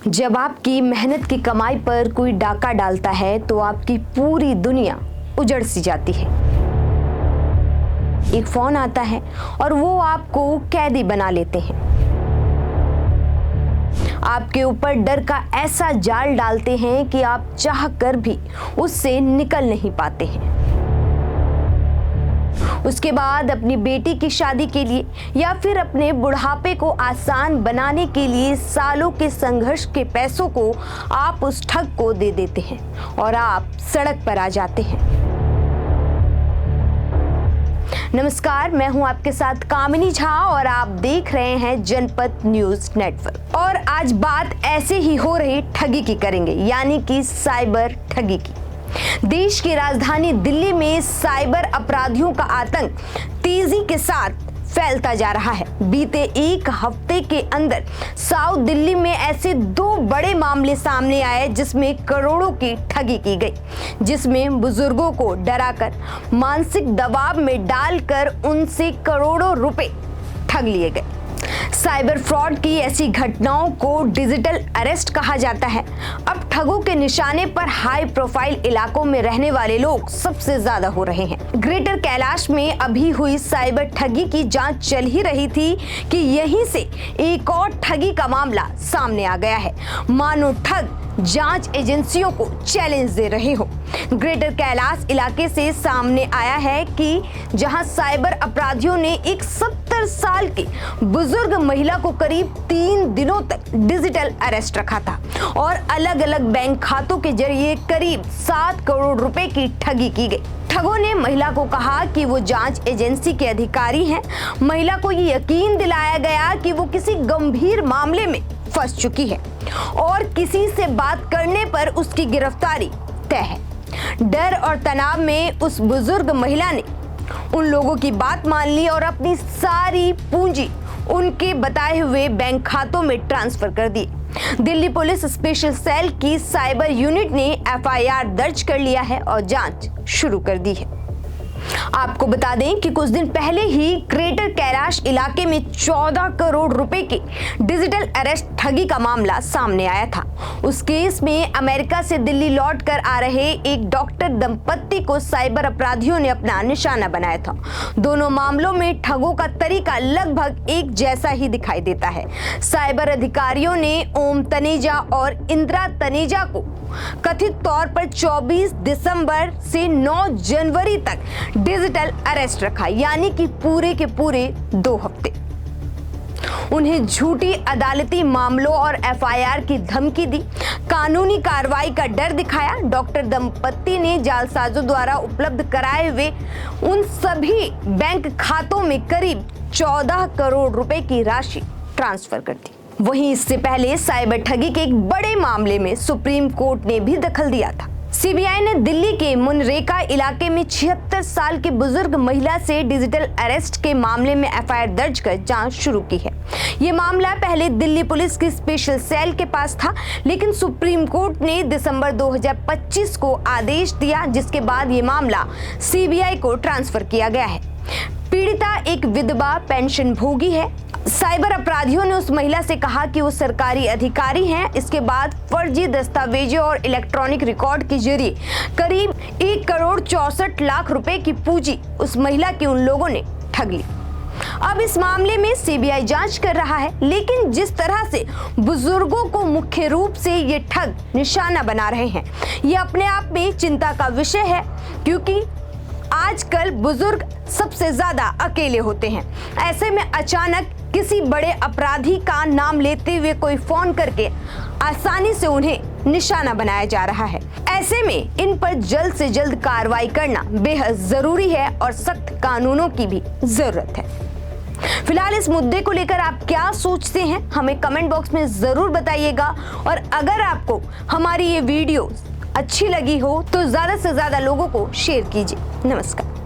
जब आपकी मेहनत की कमाई पर कोई डाका डालता है तो आपकी पूरी दुनिया उजड़ सी जाती है। एक फोन आता है और वो आपको कैदी बना लेते हैं। आपके ऊपर डर का ऐसा जाल डालते हैं कि आप चाहकर भी उससे निकल नहीं पाते हैं। उसके बाद अपनी बेटी की शादी के लिए या फिर अपने बुढ़ापे को आसान बनाने के लिए सालों के संघर्ष के पैसों को आप उस ठग को दे देते हैं और आप सड़क पर आ जाते हैं। नमस्कार, मैं हूं आपके साथ कामिनी झा और आप देख रहे हैं जनपद न्यूज नेटवर्क। और आज बात ऐसे ही हो रही ठगी की करेंगे, यानी कि साइबर ठगी की। देश की राजधानी दिल्ली में साइबर अपराधियों का आतंक तेजी के साथ फैलता जा रहा है। बीते एक हफ्ते के अंदर साउथ दिल्ली में ऐसे 2 बड़े मामले सामने आए जिसमें करोड़ों की ठगी की गई, जिसमें बुजुर्गों को डराकर मानसिक दबाव में डालकर उनसे करोड़ों रुपए ठग लिए गए। साइबर फ्रॉड की ऐसी घटनाओं को डिजिटल अरेस्ट कहा जाता है। अब ठगों के निशाने पर हाई प्रोफाइल इलाकों में रहने वाले लोग सबसे ज्यादा हो रहे हैं। ग्रेटर कैलाश में अभी हुई साइबर ठगी की जांच चल ही रही थी कि यहीं से एक और ठगी का मामला सामने आ गया है। मानो ठग जांच एजेंसियों को चैलेंज दे रहे हो। ग्रेटर कैलाश इलाके से सामने आया है कि जहां साइबर अपराधियों ने एक 70 साल की बुजुर्ग महिला को करीब 3 दिनों तक डिजिटल अरेस्ट रखा था और अलग अलग बैंक खातों के जरिए करीब 7 करोड़ रुपए की ठगी की गई। ठगों ने महिला को कहा कि वो जांच एजेंसी के अधिकारी हैं। महिला को ये यकीन दिलाया गया कि वो किसी गंभीर मामले में फंस चुकी है और किसी से बात करने पर उसकी गिरफ्तारी तय है। डर और तनाव में उस बुजुर्ग महिला ने उन लोगों की बात मान ली और अपनी सारी पूंजी उनके बताए हुए बैंक खातों में ट्रांसफर कर दी। दिल्ली पुलिस स्पेशल सेल की साइबर यूनिट ने FIR दर्ज कर लिया है और जांच शुरू कर दी है। आपको बता दें कि कुछ दिन पहले ही ग्रेटर कैलाश इलाके में 14 करोड़ रुपए की डिजिटल अरेस्ट ठगी का मामला सामने आया था। उस केस में अमेरिका से दिल्ली लौट कर आ रहे एक डॉक्टर दंपत्ति को साइबर अपराधियों ने अपना निशाना बनाया था। दोनों मामलों में ठगों का तरीका लगभग एक जैसा ही दिखाई देता है। साइबर अधिकारियों ने ओम तनेजा और इंदिरा तनेजा को कथित तौर पर 24 दिसंबर से 9 जनवरी तक डिजिटल अरेस्ट रखा, यानी कि पूरे के पूरे 2 हफ्ते। उन्हें झूठी अदालती मामलों और FIR की धमकी दी, कानूनी कार्रवाई का डर दिखाया। डॉक्टर दंपत्ति ने जालसाजों द्वारा उपलब्ध कराए हुए उन सभी बैंक खातों में करीब 14 करोड़ रुपए की राशि ट्रांसफर कर दी। वहीं इससे पहले साइबर ठगी के एक बड़े मामले में सुप्रीम कोर्ट ने भी दखल दिया था। CBI ने दिल्ली के मुनरेगा इलाके में 76 साल की बुजुर्ग महिला से डिजिटल अरेस्ट के मामले में FIR दर्ज कर जांच शुरू की है। ये मामला पहले दिल्ली पुलिस की स्पेशल सेल के पास था, लेकिन सुप्रीम कोर्ट ने दिसंबर 2025 को आदेश दिया, जिसके बाद ये मामला CBI को ट्रांसफर किया गया है। पीड़िता एक विधवा पेंशन भोगी है। साइबर अपराधियों ने उस महिला से कहा कि वो सरकारी अधिकारी हैं। इसके बाद फर्जी दस्तावेजों और इलेक्ट्रॉनिक रिकॉर्ड के जरिए करीब 1 करोड़ 64 लाख रुपए की पूंजी उस महिला की उन लोगों ने ठग ली। अब इस मामले में CBI जांच कर रहा है, लेकिन जिस तरह से बुजुर्गों को मुख्य रूप से ये ठग निशाना बना रहे हैं, ये अपने आप में चिंता का विषय है, क्योंकि आजकल बुजुर्ग सबसे ज्यादा अकेले होते हैं। ऐसे में अचानक किसी बड़े अपराधी का नाम लेते हुए कोई फोन करके आसानी से उन्हें निशाना बनाया जा रहा है। ऐसे में इन पर जल्द से जल्द कार्रवाई करना बेहद जरूरी है और सख्त कानूनों की भी जरूरत है। फिलहाल इस मुद्दे को लेकर आप क्या सोचते हैं, हमें कमेंट बॉक्स में जरूर बताइएगा। और अगर आपको हमारी ये वीडियो अच्छी लगी हो तो ज्यादा से ज्यादा लोगों को शेयर कीजिए। नमस्कार।